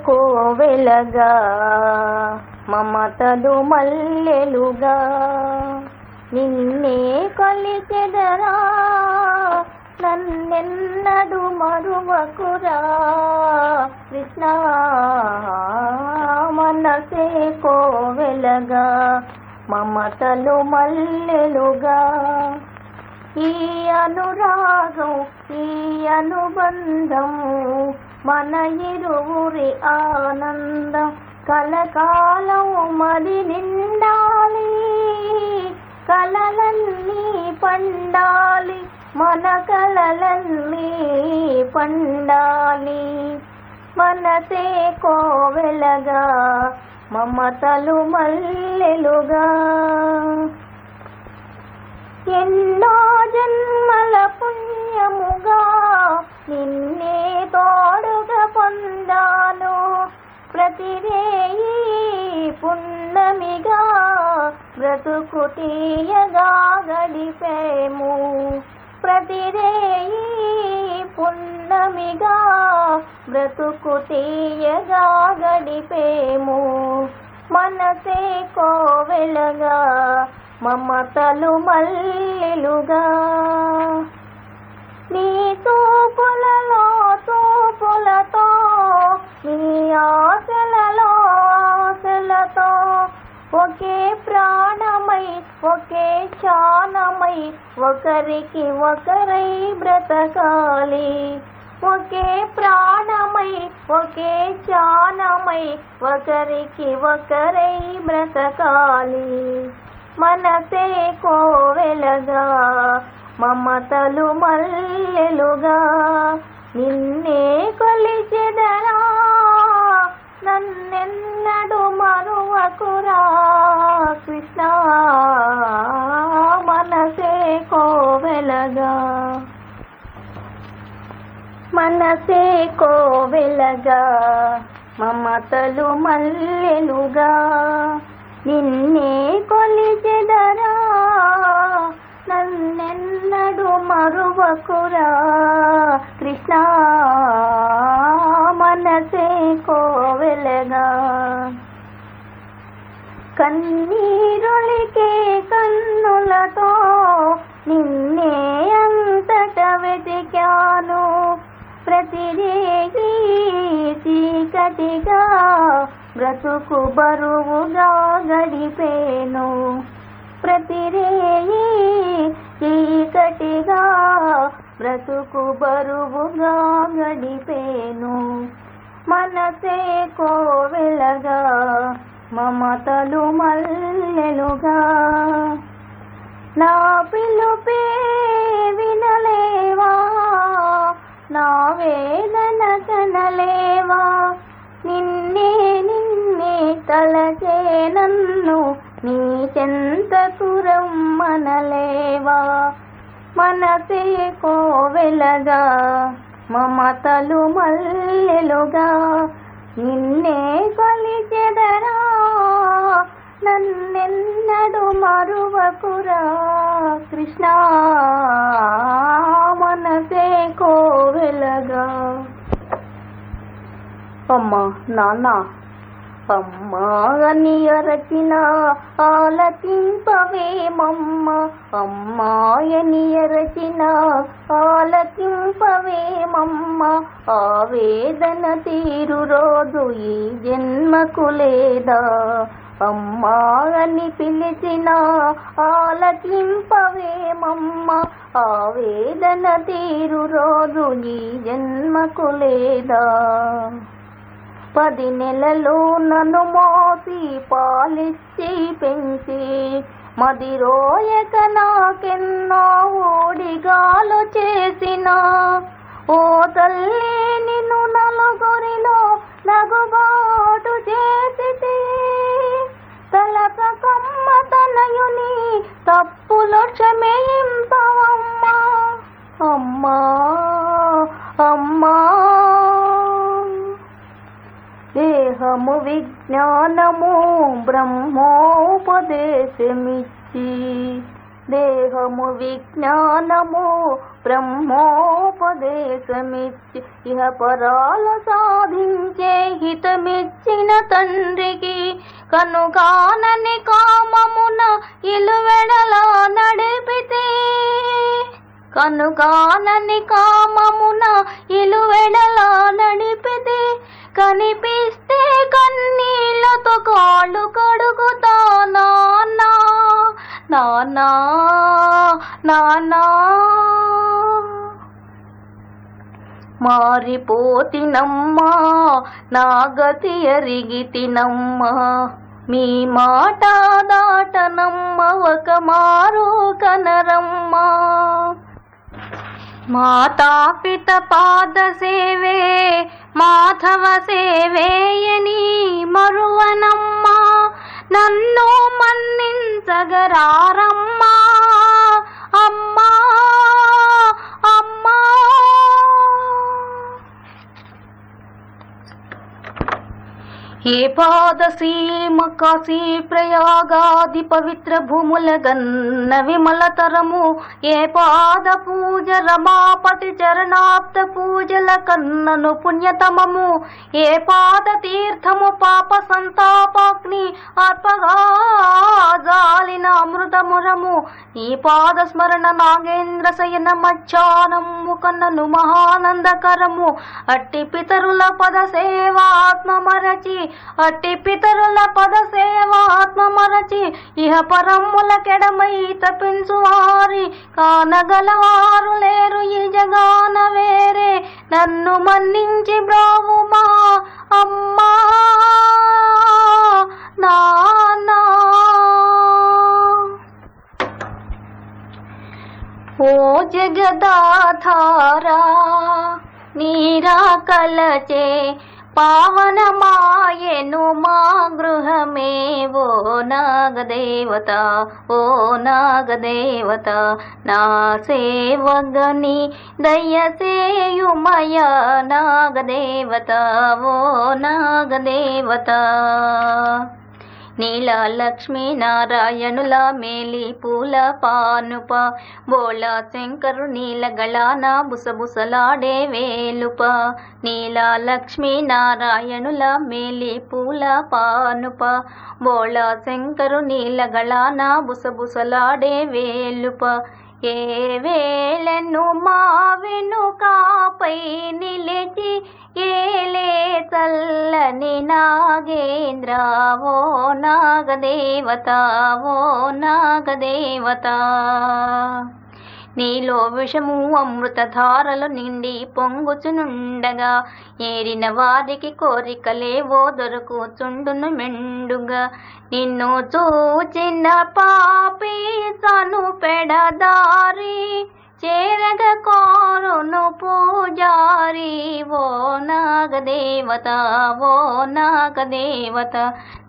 కోవెలగా మమతలు మల్లెలుగా నిన్నే కొలిచెదరా నన్నెన్నడు మరువకురా కృష్ణ మనసే కోవెలగా మమతలు మల్లెలుగా ఈ అనురాగం ఈ అనుబంధం మన ఇరువురి ఆనందం కలకాలం మది నిండాలి కలలన్నీ పండాలి మన కలలన్నీ పండాలి మనసే కోవెలగా మమతలు మల్లెలుగా ఎన్నో జన్మల పుణ్యముగా నిన్నే తోడుగా పొందాను ప్రతిరేయి పున్నమిగా బ్రతుకు తీయగా గడిపేము ప్రతిరేయి పున్నమిగా బ్రతుకు తీయగా గడిపేము మనసే కోవెలగా మమతలు మల్లెలుగా నీ తూపులలో తూపులతో నీ ఆశలలో ఆశలతో ఒకే ప్రాణమై ఒకే క్షాణమై ఒకరికి ఒకరై బ్రతకాలి ఒకే ప్రాణమై ఒకే క్షాణమై ఒకరికి ఒకరై బ్రతకాలి మనసే కోవెలగా మమతలు మల్లెలుగా నిన్నే కొలిచెదరా నన్నెన్నడు మరువకురా కృష్ణ మనసే కోవెలగా మనసే కోవెలగా మమతలు మల్లెలుగా నిన్నే కొలిచెదరా నన్నెన్నడు మరువకురా కృష్ణ మనసే కోవెలగా కన్నీరులికే కన్నులతో నిన్నే అంతట వెతికాను ప్రతిరేగి చీకటిగా బ్రతుకు బరువుగా గడిపేను ప్రతిరేయి చీకటిగా బ్రతుకు బరువుగా గడిపేను మనసే కోవెలగా మమతలు మల్లెలుగా నా పిలుపే వినలేవా నా వేదన కనలేవా నిన్నే నిన్నే తలచే నన్ను నీ చెంతకు రమ్మనలేవా మనసే కోవెలగా మమతలు మల్లెలుగా నిన్నే కొలిచెదరా నన్నెన్నడు మరువకురా కృష్ణ మనసే కోవెలగా అమ్మా నాన్న అమ్మా అని అరచిన ఆలకింపవేమమ్మ అమ్మాయని అరచిన ఆలకింపవేమమ్మ ఆవేదన తీరు రోజు ఈ జన్మకు లేదా అమ్మా అని పిలిచిన ఆలకింపవేమమ్మ ఆవేదన తీరు రోజు ఈ జన్మకు లేదా 10 నెలలు నన్ను మోసి పాలిచ్చి పెంచి మదిరోయక నాకెన్నో ఊడిగాలు చేసిన ఓ తల్లి నిన్ను నలుగురిలో నగుబాటు చేసి తలపకమ్మ తనయుని తప్పులు క్షమింపవమ్మా అమ్మా అమ్మా దేహము విజ్ఞానము బ్రహ్మోపదేశమిచ్చి దేహము విజ్ఞానము బ్రహ్మోపదేశమిచ్చి ఇహ పరాల సాధించే హితమిచ్చిన తండ్రికి కనుగానని కామమున ఇలువెడలా నడిపితే కనుగానని కామమున ఇలువెడలా నడిపితే కనిపిస్తే కన్నీళ్లతో కాళ్ళు కడుగుతా నాన్నా నాన్నా నాన్నా మారిపోతినమ్మా నా గతి ఎరిగితినమ్మా మీ మాట దాటనమ్మ ఒక మారు కనరమ్మా మాతాపిత పాద సేవే మాధవ సేవేయని మరువనమ్మా నన్ను మన్నించగరారమ్మా అమ్మా అమ్మా ఏ పాదసీమ కాశీ ప్రయాగాది పవిత్ర భూముల గన్న విమలతరము ఏ పాద పూజ రమాపతి చరణాప్త పూజల కన్నను పుణ్యతమము ఏ పాద తీర్థము పాప సంతాపాగ్ని ఆత్మగా జాలిన అమృతమురము ఈ పాద స్మరణ నాగేంద్ర శయన మధ్యానము కన్నను మహానందకరము అట్టి పితరుల పద సేవాత్మ మరచి అట్టి పితరుల పద సేవాత్మ మరచి ఇహ పరముల కెడమై తపించువారి కానగలవారు లేరు ఈ జగాన వేరే నన్ను మన్నించి బ్రోవుమా అమ్మా నాన్నా ఓ జగదాధారా నీరా కలచే పావనమాయెను మా గృహమే ఓ నాగదేవత ఓ నాగదేవత నా సేవగని దయసేయుమయ నాగదేవత ఓ నాగదేవత నీలా లక్ష్మీ నారాయణుల మేలి పూల పానుప బోళా శంకరు నీల గళాన బుసబుసలాడే వేలుప నీలా లక్ష్మీ నారాయణుల మేలి పూల పానుప బోళా శంకరు నీల గళాన బుసబుసలాడే వేలుప ఏ వేళను మా వెనుకాపై నిలిచి ఏలే చల్లని నాగేంద్ర ఓ నాగదేవత ఓ నాగదేవత నీలో విషము అమృతధారలు నిండి పొంగుచునుండగా ఏరిన వారికి కోరికలేవో దొరుకుచుండును మెండుగా నిన్ను చూచిన పాపి తను పెడదారి చేరగ కోరును పూజారి ఓ నాగదేవత ఓ నాగదేవత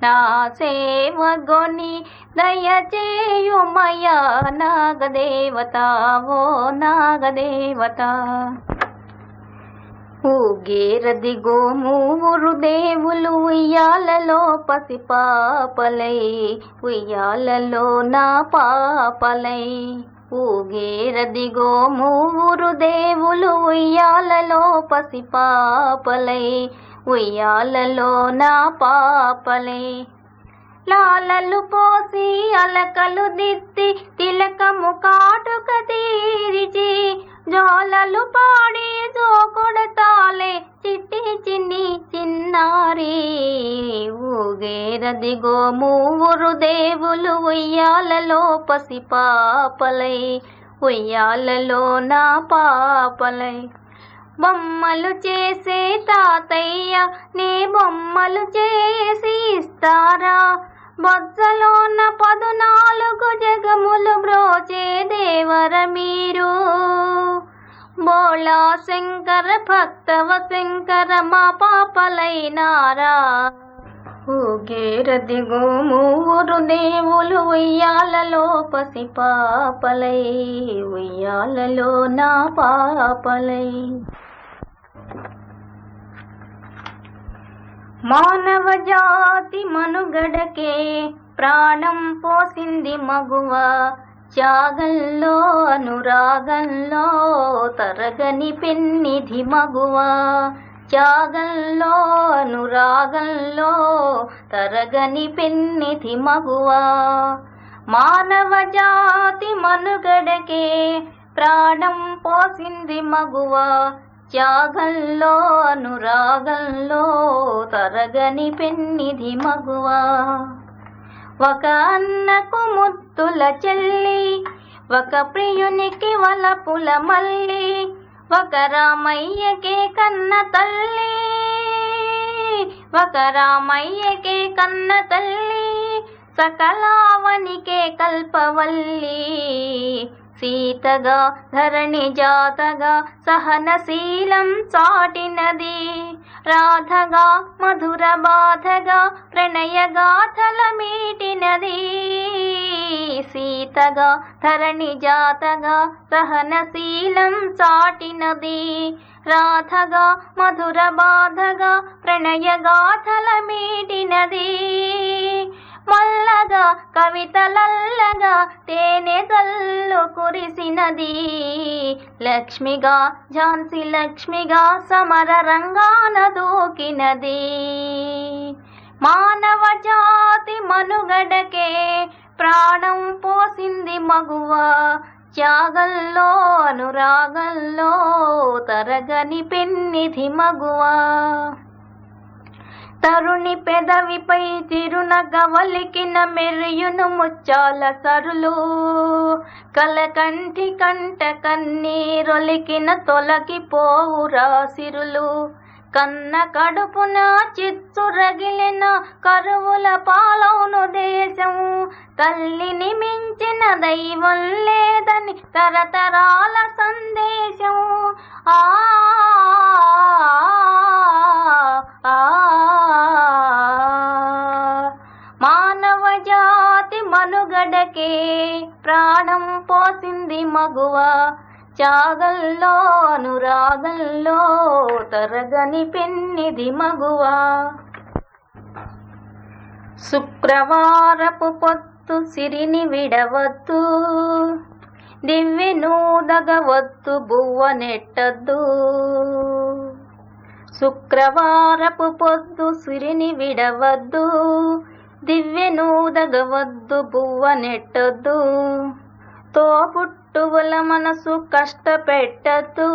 నా సేవగొని దయచేయుమయ నాగదేవత ఓ నాగదేవత ఊగేరదిగో మూవురు దేవులు ఉయ్యాలలో పసిపాపలై ఉయ్యాలలో నా పాపలై ఊగేరదిగో మూవురు దేవులు ఉయ్యాలలో పసిపాపలై ఉయ్యాలలో నా పాపలై లాలలు పోసి అలకలు దిద్ది తిలకము కాటుక తీరిచి జోలలు పాడి జోకొడతాలే చిట్టి చిన్ని చిన్నారి ఊగేరదిగో మూవురు దేవులు ఉయ్యాలలో పసిపాపలై ఉయ్యాలలో నా పాపలై బొమ్మలు చేసే తాతయ్య నీ బొమ్మలు చేసి ఇస్తారా బొజ్జలోన 14 జగములు బ్రోచే దేవర మీరు బోళా శంకర భక్తవ శంకర మా పాపలైనారా ఊగేరదిగో మూవురు దేవులు ఉయ్యాలలో పసిపాపలై ఉయ్యాలలో నా పాపలై మానవ జాతి మనుగడకే ప్రాణం పోసింది మగువ త్యాగంలో అనురాగంలో తరగని పెన్నిధి మగువ, త్యాగంలో అనురాగంలో తరగని పెన్నిధి మగువ. మానవ జాతి మనుగడకే ప్రాణం పోసింది మగువ, త్యాగంలో అనురాగంలో తరగని పెన్నిధి మగువ. ఒక అన్నకు ముద్దుల చెల్లి, ఒక ప్రియునికి వలపుల మల్లి, ఒక రామయ్యకే కన్న తల్లి, ఒక రామయ్యకే కన్న తల్లి, సకలావనికే కల్పవల్లి. సీతగా ధరణి జాతగా సహనశీలం చాటినది, రాధగా మధుర బాధగా ప్రణయ గాథల మీటినది. సీతగా ధరణి జాతగా సహనశీలం చాటినది, రాధగా మధుర బాధగా ప్రణయ గాథల మీటినది. మల్లగా కవితలల్లగా తేనె జల్లు కురిసినది, లక్ష్మిగా ఝాన్సీ లక్ష్మిగా సమర రంగాన దూకినది. మానవ జాతి మనుగడకే ప్రాణం పోసింది మగువ, త్యాగంలో అనురాగంలో తరగని పెన్నిధి మగువ. తరుణి పెదవిపై చిరునగవలికిన మెరియును ముచ్చాల సరులు, కలకంటి కంట కన్నీరొలికిన తొలగిపోవురా సిరులు. కన్న కడుపున చిచ్చు రగిలిన కరువుల పాలవును దేశం, తల్లిని మించిన దైవం లేదని తరతరాల సందేశం. ఆ మానవ జాతి మనుగడకే ప్రాణం పోసింది మగువ, త్యాగంలో అనురాగంలో తరగని పెన్నిధి మగువ. శుక్రవారపు పొత్తు సిరిని విడవద్దు, దివ్వెనూదగవద్దు బువ్వ నెట్టద్దు. శుక్రవారపు పొద్దు సిరిని విడవద్దు, దివ్వెనూదగవద్దు బువ్వ నెట్టద్దు. తోబుట్టువుల మనసు కష్టపెట్టద్దు,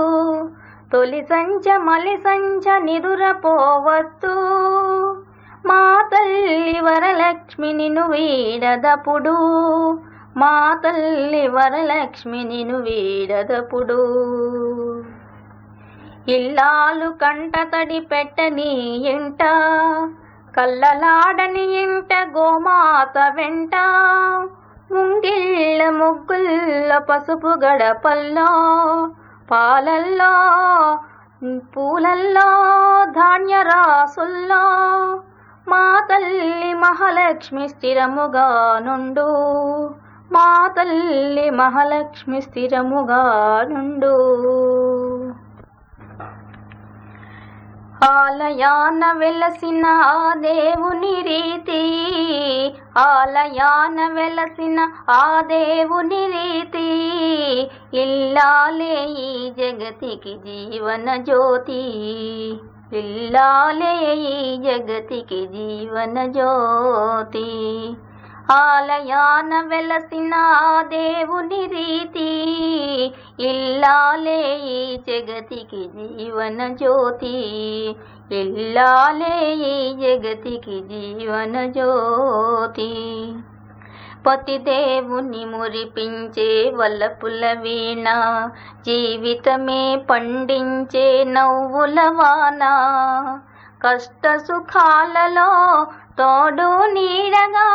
తొలి సంచ మలి సంచ నిదురపోవద్దు. మా తల్లి వరలక్ష్మి నిన్ను వీడదపుడు, మా తల్లి వరలక్ష్మి నిన్ను వీడదపుడు. ఇల్లాలు కంట తడి పెట్టని ఇంట, కళ్ళలాడని ఇంట గోమాత వెంట. ముంగిళ్ళ ముగ్గుల్ల పసుపు గడపల్లో, పాలల్లో పూలల్లో ధాన్య రాసుల్లో. మా తల్లి మహాలక్ష్మి స్థిరముగా నుండు, మా తల్లి మహాలక్ష్మి స్థిరముగా నుండు. ఆలయాన వెలసిన ఆ దేవుని రీతి, ఆలయాన వెలసిన ఆ దేవుని రీతి. ఇల్లాలే ఈ జగతికి జీవన జ్యోతి, ఇల్లాలే ఈ జగతికి జీవన జ్యోతి. ఆలయాన వెలసిన ఆ దేవుని రీతి, ఇల్లాలే ఈ జగతికి జీవన జ్యోతి, ఇల్లాలే ఈ జగతికి జీవన జ్యోతి. పతిదేవుని మురిపించే వల్లపుల వీణ, జీవితమే పండించే నవ్వుల వాన. కష్ట సుఖాలలో తోడు నీడగా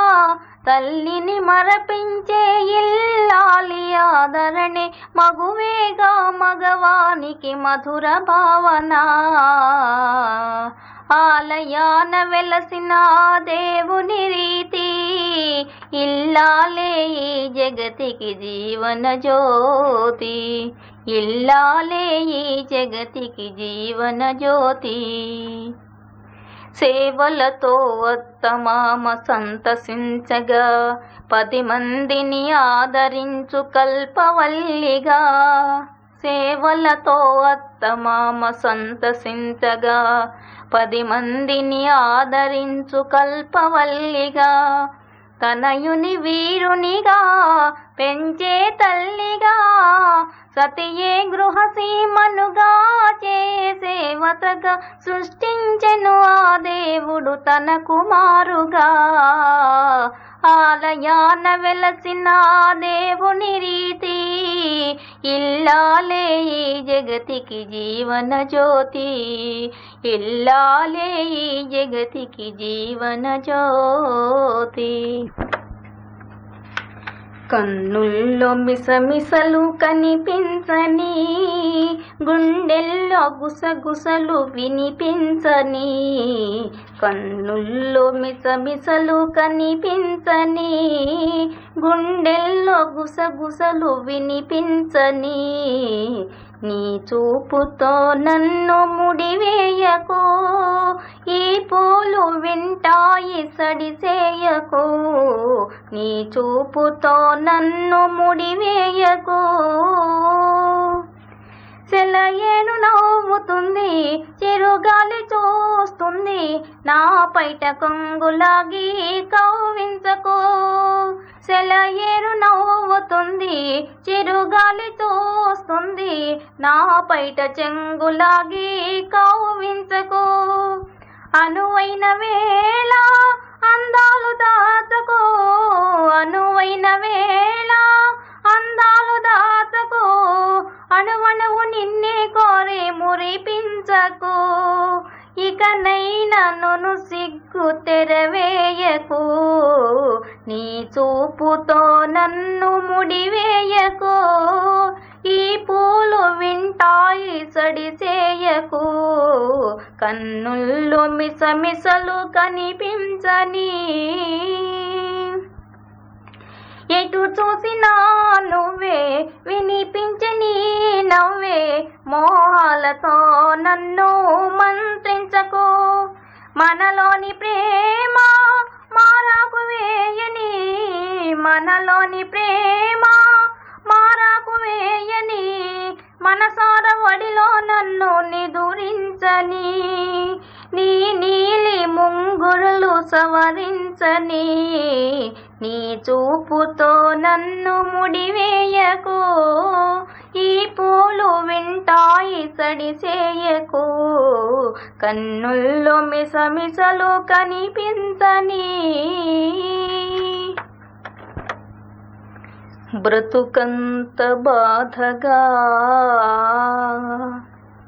తల్లిని మరపించే ఇల్లాలి ఆదరణే మగువేగా మగవానికి మధుర భావన. ఆలయాన వెలసిన దేవుని రీతి, ఇల్లాలే ఈ జగతికి జీవన జ్యోతి, ఇల్లాలే ఈ జగతికి జీవన జ్యోతి. సేవలతో అత్తమామ సంతసించగా 10 మందిని ఆదరించు కల్పవల్లిగా. సేవలతో అత్తమామ సంతసించగా 10 మందిని ఆదరించు కల్పవల్లిగా. తనయుని వీరునిగా పెంచే తల్లిగా, సతియే గృహసీమనుగా చేసేవతగా సృష్టించెను ఆ దేవుడు తన కుమారుగా. ఆలయాన వెలసిన దేవుని రీతి, ఇల్లాలే ఈ జగతికి జీవన జ్యోతి. ఇల్లాలే ఈ జగతికి జీవన జ్యోతి. కన్నుల్లో మిసమిసలు కనిపించని, గుండెల్లో గుసగుసలు వినిపించని. కన్నుల్లో మిసమిసలు కనిపించని, గుండెల్లో గుసగుసలు వినిపించని. నీ చూపుతో నన్ను ముడివేయకు, ఈ పూలు వింటాయి సడిసేయకు. నీ చూపుతో నన్ను ముడివేయకు. సెలయేను నవ్వుతుంది, చిరుగాలి చూస్తుంది, నా పైట కొంగులాగి కవ్వించకు. సెలయేరు నవ్వుతుంది, చిరుగాలి చూస్తుంది, నా పైట చెంగులాగి కవ్వించకు. అనువైన వేళ అందాలు దాచకు, అనువైన వేళ అందాలు దాచకు. అణువణువు నిన్నే కోరే మురిపించకు. ఇకనైనా నన్ను సిగ్గు తెరవేయకు, నీ చూపుతో నన్ను ముడివేయకు. ఈ పూలు వింటాయి సడిసేయకు, కన్నుల్లో మిసమిసలు కనిపించని. ఎటు చూసినా నువ్వే, వినిపించని నవ్వే. మోహాలతో నన్ను మంత్రించకు. మనలోని ప్రేమ మారాకు వేయని, మనలోని ప్రేమ మారాకు వేయని. మనసార వడిలో నన్ను నిదురించని, నీ నీలి ముంగురులు సవరించని. నీ చూపుతో నన్ను ముడివేయకు, ఈ పూలు వింటాయి సడిసేయకు. కన్నుల్లో మిసమిసలు కనిపించని. బ్రతుకంత బాధగా,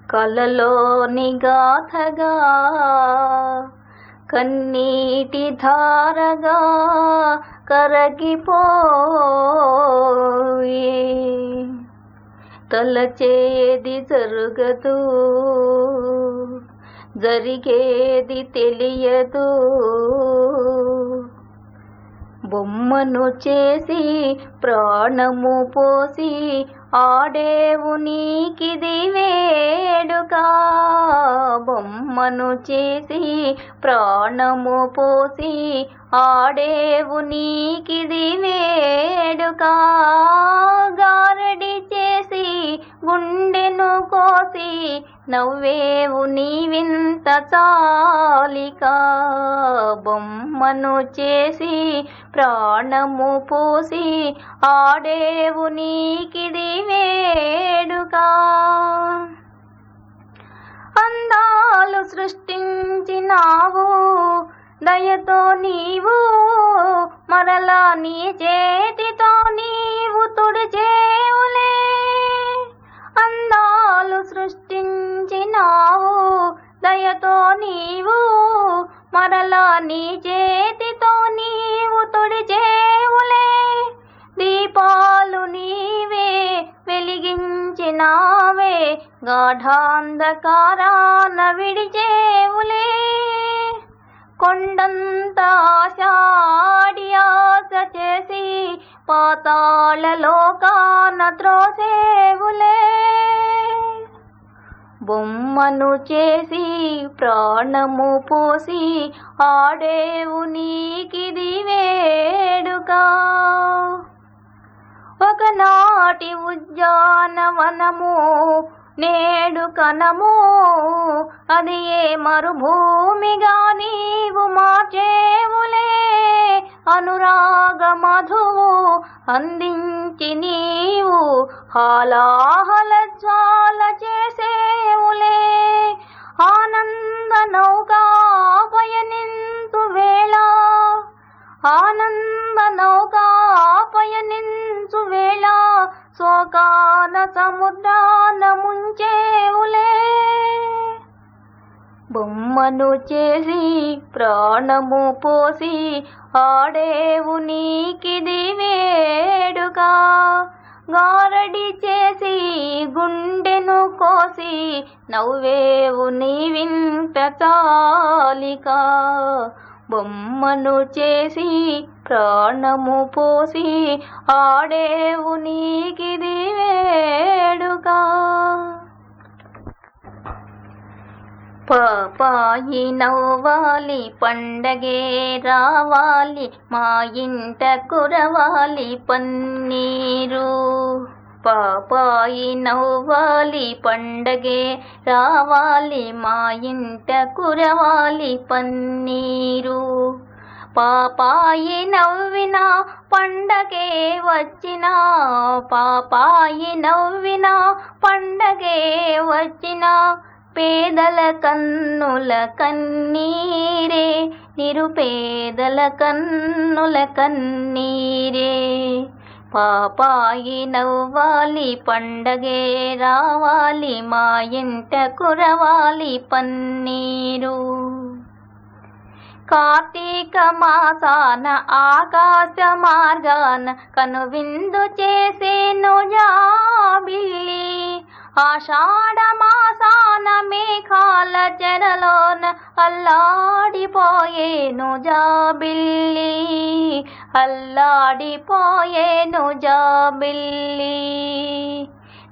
కలలోని గాథగా, కన్నీటి ధారగా కరగిపోయే. తలచేది జరగదు, జరిగేది తెలియదు. బొమ్మను చేసి ప్రాణము పోసి ఆడేవు నీకిది వేడుక. బొమ్మను చేసి ప్రాణము పోసి ఆడేవు నీకిది వేడుక. గారడి చేసి గుండెను కోసి నవ్వేవు నీవింత చాలిక. బొమ్మను చేసి ప్రాణము పోసి ఆడేవు నీకిది వేడుక. అందాలు సృష్టించినావు దయతో నీవు, మరలా నీ చేతితో నీవు తుడిచేవులే. అందాలు సృష్టించినావు దయతో నీవు, మరలా నీ చేతితో నీవు తుడిచేవులే. దీపాలు నీవే వెలిగించినావే, గాఢాంధకారాన విడిచేవులే. కొండంత ఆశాడి ఆశ చేసి పాతాళ లోకాన త్రోసేవులే. బొమ్మను చేసి ప్రాణము పోసి ఆడేవు నీకిది వేడుక. ఒకనాటి ఉద్యానవనము నేడు కనము, అది ఏ మరుభూమిగా నీవు మార్చేవులే. అనురాగ మధువు అందించి నీవు హాలాహల జ్వాల చేసేవులే. ఆనంద నౌకా పయనింతు వేళ, ఆనంద నౌకా పయనించు వేళ, శోకాన సముద్రాన ముంచేవులే. బొమ్మను చేసి ప్రాణము పోసి ఆడేవు నీకిది వేడుక. గారడి చేసి గుండెను కోసి నవ్వేవు నీవింత చాలిక. బొమ్మను చేసి ప్రాణము పోసి ఆడేవు నీకిది వేడుక. పాపాయి నవ్వాలి పండగే రావాలి, మా ఇంట కురవాలి పన్నీరు. పాపాయి నవ్వాలి పండగే రావాలి, మా ఇంట కురవాలి పన్నీరు. పాపాయి నవ్విన పండగే వచ్చిన, పాపాయి నవ్విన పండగే వచ్చిన, పేదల కన్నుల కన్నీరే, నిరుపేదల కన్నుల కన్నీరే. పాపాయి నవ్వాలి పండగే రావాలి, మా ఇంట కురవాలి పన్నీరు. కార్తీక మాసాన ఆకాశ మార్గాన కనువిందు చేసేను జాబిల్లి. ఆషాఢ మాసాన మేఘాల చెరలోన అల్లాడిపోయేను జాబిల్లి, అల్లాడిపోయేను జాబిల్లి.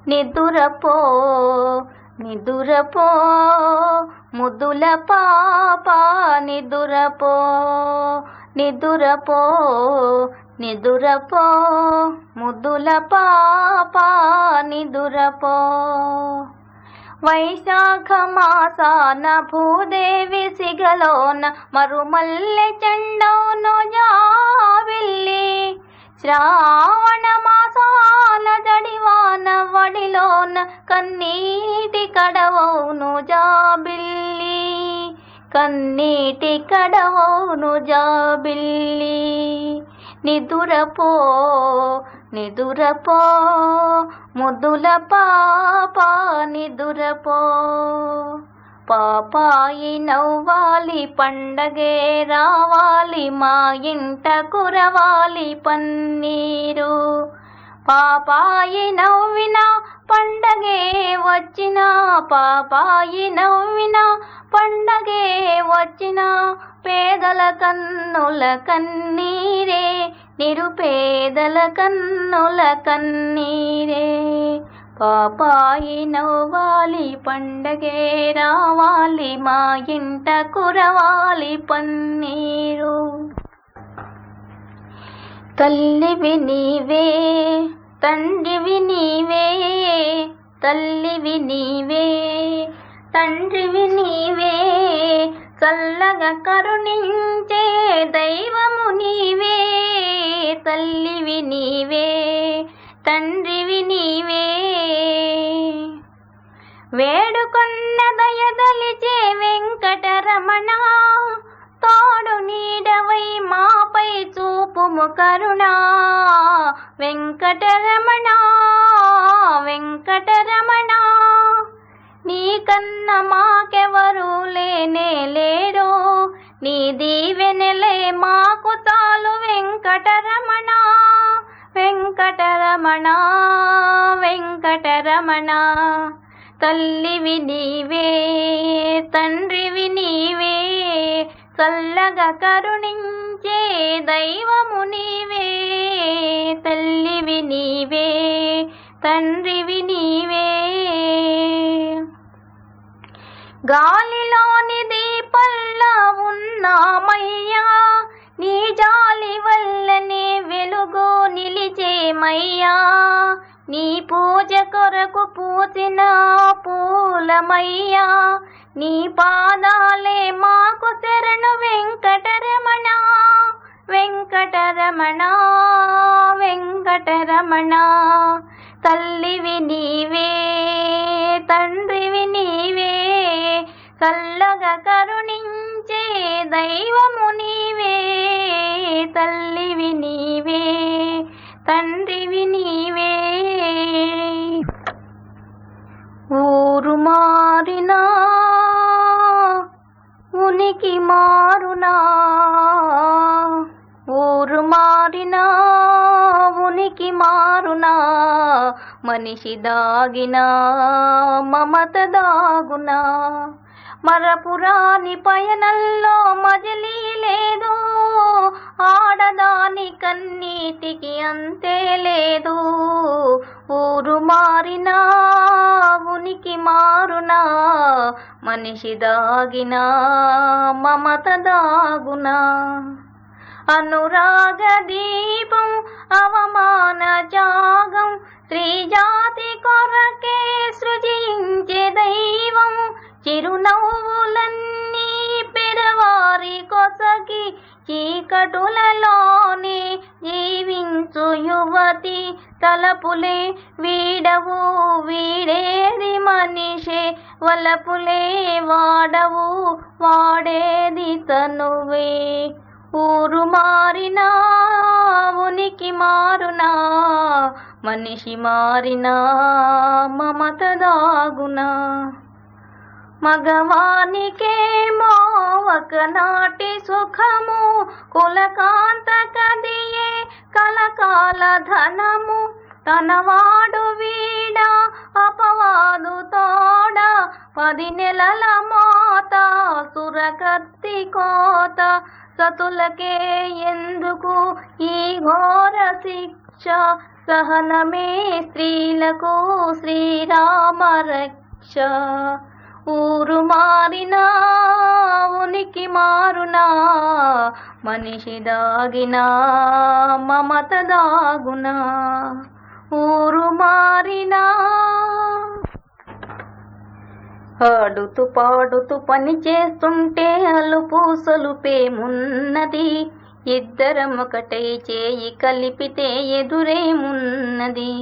నిదురపో నిదురపో ముద్దుల పాప, నిదురపో నిదురపో నిదురపో ముద్దుల పాప, నిదురపో. వైశాఖ మాసాన భూదేవి సిగలోన మరుమల్లె చెండవును జాబిల్లి. శ్రావణ మాసాన జడివాన వడిలోన కన్నీటి కడవవును జాబిల్లి, కన్నీటి కడవవును జాబిల్లి. నిదురపో నిదురపో ముద్దుల పాప, నిదురపో. పాపాయి నవ్వాలి పండగే రావాలి, మా ఇంట కురవాలి పన్నీరు. పాపాయి నవ్విన పండగే వచ్చిన, పాపాయి నవ్విన పండగే వచ్చిన, పేదల కన్నుల కన్నీరే, నిరుపేదల కన్నుల కన్నీరే. పాపాయి నవ్వాలి పండగే రావాలి, మా ఇంట కురవాలి పన్నీరు. తల్లివి నీవే తండ్రివి నీవే, తల్లివి నీవే తండ్రివి నీవే, చల్లగా కరుణించే దైవము నీవే. తల్లివి నీవే తండ్రివి నీవే, వేడుకొన్న దయదలిచే వెంకటరమణ, తోడు నీడవై మాపై చూపుము కరుణ. వెంకటరమణ వెంకటరమణ, నీకన్న మాకెవరు లేనే లేరో, నీ దీవెనలే మాకు చాలు వెంకటరమణ. వెంకటరమణ వెంకటరమణ, తల్లివి నీవే తండ్రివి నీవే, చల్లగా కరుణించే దైవము నీవే. తల్లివి నీవే తండ్రివి నీవే. గాలిలోని దీపల్లా ఉన్నామయ్యా, నీ జాలి వల్లనే వెలుగు నిలిచేమయ్యా. నీ పూజ కొరకు పూసిన పూలమయ్యా, నీ పాదాలే మాకు శరణు వెంకటరమణ. వెంకటరమణ వెంకటరమణ, తల్లివి నీవే తండ్రివి నీవే, చల్లగా కరుణించే దైవము నీవే. తల్లివి నీవే తండ్రివి నీవే. ఊరు మారినా ఉనికి మారునా, ఊరు మారినా ఉనికి మారునా, మనిషి దాగినా మమత దాగునా. మరపురాని పయనంలో మజిలీ లేదు, ఆడదాని కన్నీటికి అంతే లేదు. ఊరు మారినా ఉనికి మారునా, మనిషి దాగినా మమత దాగునా. అనురాగ దీపం అవమాన త్యాగం, స్త్రీ జాతి కొరకే సృజించే దైవం. చిరునవ్వులన్నీ పెరవారి కొసకి, చీకటులలోనే జీవించు యువతి. తలపులే వీడవు వీడేది మనిషే, వలపులే వాడవు వాడేది తనువే. ఊరు మారినా ఉనికి మారునా, మనిషి మారినా మమత దాగునా. మగవానికేమో ఒకనాటి సుఖము, కులకాంత కదియే కలకాల ధనము. తనవాడు వీడ అపవాదు తోడ, 10 నెలల మోత సురకత్తి కోత. సతులకే ఎందుకు ఈ ఘోర శిక్ష, సహనమే స్త్రీలకు శ్రీరామ రక్ష. ఊరు మారినా ఉనికి మారునా, మనిషి దాగినా మమత దాగునా. ఊరు మారినా. ఆడుతూ పాడుతూ పని చేస్తుంటే అలుపు సొలుపేమున్నది, ఇద్దరం ఒకటై చేయి కలిపితే ఎదురేమున్నది,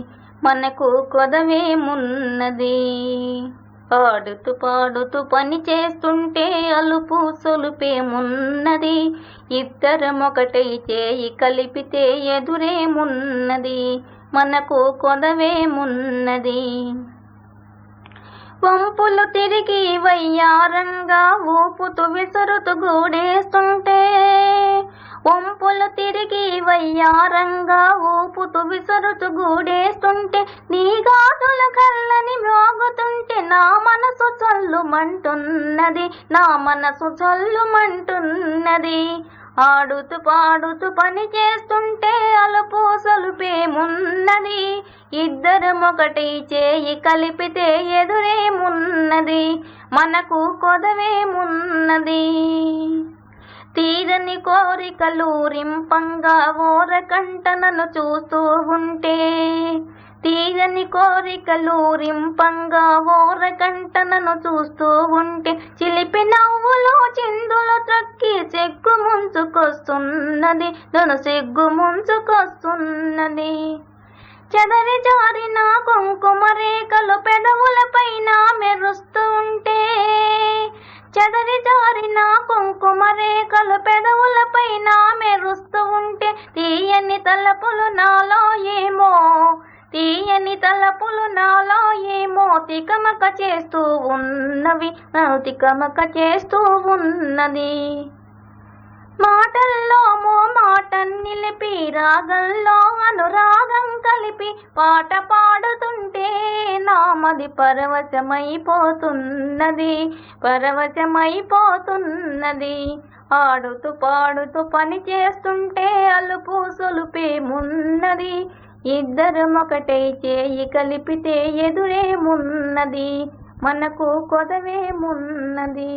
మనకు కొదవేమున్నది. ఆడుతూ పాడుతూ పని చేస్తుంటే అలుపు సొలుపేమున్నది, ఇద్దరం ఒకటై చేయి కలిపితే ఎదురేమున్నది, మనకు కొదవేమున్నది. వంపులు తిరిగి వయ్యారంగా ఊపుతూ విసురుతూ గూడేస్తుంటే, వంపులు తిరిగి వయ్యారంగా ఊపుతూ విసురుతూ గూడేస్తుంటే, నీ గాజుల కళ్ళని మ్రోగుతుంటే నా మనసు చల్లుమంటున్నది, నా మనసు చల్లుమంటున్నది. ఆడుతూ పాడుతూ పని చేస్తుంటే అలుపు సొలుపేమున్నది, ఇద్దరం ఒకటి చేయి కలిపితే ఎదురేమున్నది, మనకు కొదవేమున్నది. తీరని కోరికలు రింపంగా ఓరకంట నన్ను చూస్తూ ఉంటే, తీరని కోరికలు రింపంగా ఓరకంట నన్ను చూస్తూ ఉంటే, చిలిపి నవ్వులో చిందులు త్రక్కి సిగ్గు ముంచుకొస్తున్నది, నన్ను సిగ్గు ముంచుకొస్తున్నది. చెదరి జారిన కుంకుమ రేఖలు పెదవులపైన మెరుస్తూ ఉంటే, చెదరి జారిన కుంకుమ రేఖలు పెదవులపైన మెరుస్తూ ఉంటే, తీయని తలపులు నాలో ఏమో, తీయని తలపులు నాలో ఏమో తికమక చేస్తూ ఉన్నవి, తికమక చేస్తూ ఉన్నది. మాటల్లో మాట నిలిపి రాగంలో అనురాగం కలిపి పాట పాడుతుంటే నామది పరవశమైపోతున్నది, పరవశమైపోతున్నది. ఆడుతూ పాడుతూ పని చేస్తుంటే అలుపు సొలుపేమున్నది, ఇద్దరం ఒకటై చేయి కలిపితే ఎదురేమున్నది, మనకు కొదవేమున్నది. ఉన్నది